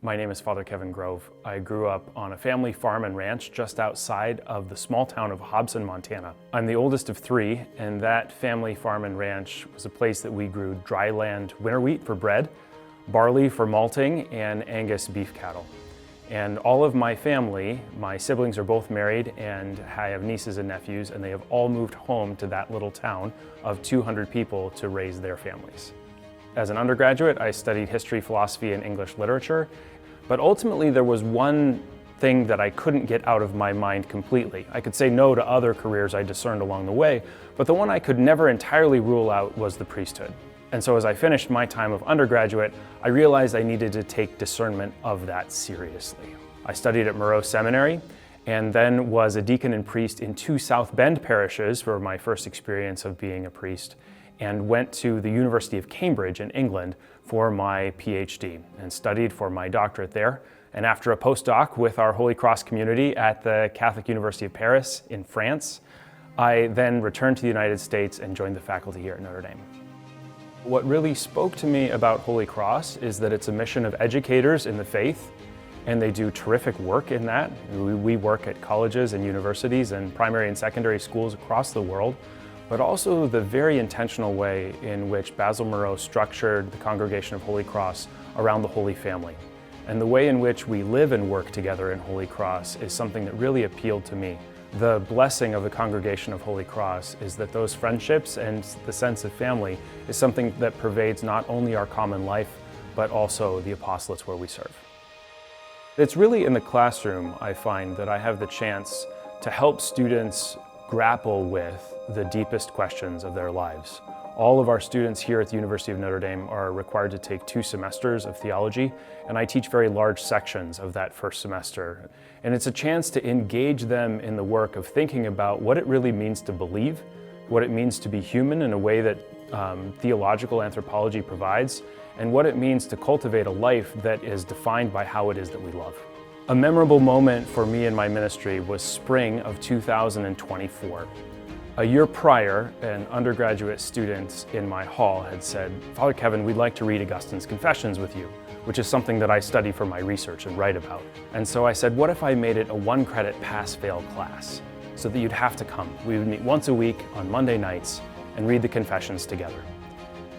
My name is Father Kevin Grove. I grew up on a family farm and ranch just outside of the small town of Hobson, Montana. I'm the oldest of three, and that family farm and ranch was a place that we grew dryland winter wheat for bread, barley for malting, and Angus beef cattle. And all of my family, my siblings are both married, and I have nieces and nephews, and they have all moved home to that little town of 200 people to raise their families. As an undergraduate, I studied history, philosophy, and English literature, but ultimately there was one thing that I couldn't get out of my mind completely. I could say no to other careers I discerned along the way, but the one I could never entirely rule out was the priesthood. And so as I finished my time of undergraduate, I realized I needed to take discernment of that seriously. I studied at Moreau Seminary and then was a deacon and priest in 2 South Bend parishes for my first experience of being a priest, and went to the University of Cambridge in England for my PhD and studied for my doctorate there. And after a postdoc with our Holy Cross community at the Catholic University of Paris in France, I then returned to the United States and joined the faculty here at Notre Dame. What really spoke to me about Holy Cross is that it's a mission of educators in the faith, and they do terrific work in that. We work at colleges and universities and primary and secondary schools across the world, but also the very intentional way in which Basil Moreau structured the Congregation of Holy Cross around the Holy Family. And the way in which we live and work together in Holy Cross is something that really appealed to me. The blessing of the Congregation of Holy Cross is that those friendships and the sense of family is something that pervades not only our common life, but also the apostolates where we serve. It's really in the classroom, I find, that I have the chance to help students grapple with the deepest questions of their lives. All of our students here at the University of Notre Dame are required to take 2 semesters of theology, and I teach very large sections of that first semester. And it's a chance to engage them in the work of thinking about what it really means to believe, what it means to be human in a way that theological anthropology provides, and what it means to cultivate a life that is defined by how it is that we love. A memorable moment for me in my ministry was spring of 2024. A year prior, an undergraduate student in my hall had said, "Father Kevin, we'd like to read Augustine's Confessions with you," which is something that I study for my research and write about. And so I said, what if I made it a 1-credit pass-fail class so that you'd have to come? We would meet once a week on Monday nights and read the Confessions together.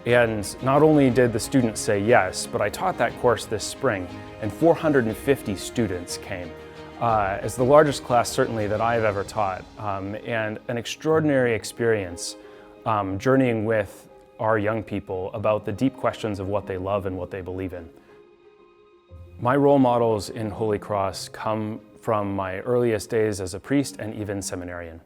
And not only did the students say yes, but I taught that course this spring, and 450 students came. As the largest class certainly that I've ever taught, and an extraordinary experience journeying with our young people about the deep questions of what they love and what they believe in. My role models in Holy Cross come from my earliest days as a priest and even seminarian.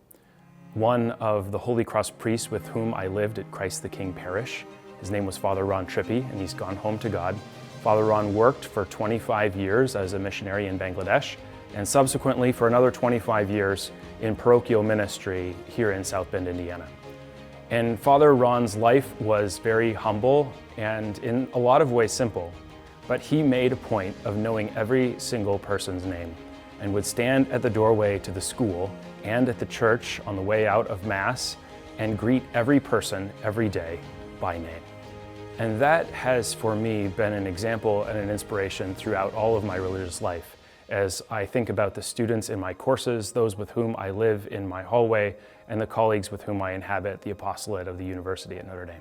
One of the Holy Cross priests with whom I lived at Christ the King Parish, his name was Father Ron Trippi, and he's gone home to God. Father Ron worked for 25 years as a missionary in Bangladesh, and subsequently for another 25 years in parochial ministry here in South Bend, Indiana. And Father Ron's life was very humble and in a lot of ways simple, but he made a point of knowing every single person's name and would stand at the doorway to the school and at the church on the way out of Mass and greet every person every day by name. And that has, for me, been an example and an inspiration throughout all of my religious life as I think about the students in my courses, those with whom I live in my hallway, and the colleagues with whom I inhabit the apostolate of the University at Notre Dame.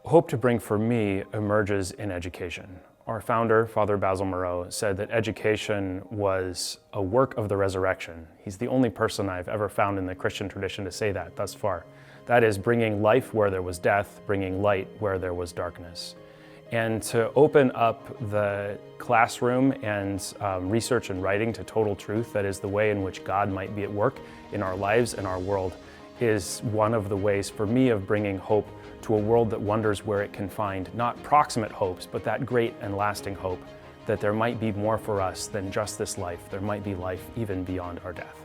Hope to bring for me emerges in education. Our founder, Father Basil Moreau, said that education was a work of the resurrection. He's the only person I've ever found in the Christian tradition to say that thus far. That is, bringing life where there was death, bringing light where there was darkness. And to open up the classroom and research and writing to total truth, that is the way in which God might be at work in our lives and our world, is one of the ways for me of bringing hope to a world that wonders where it can find not proximate hopes, but that great and lasting hope that there might be more for us than just this life. There might be life even beyond our death.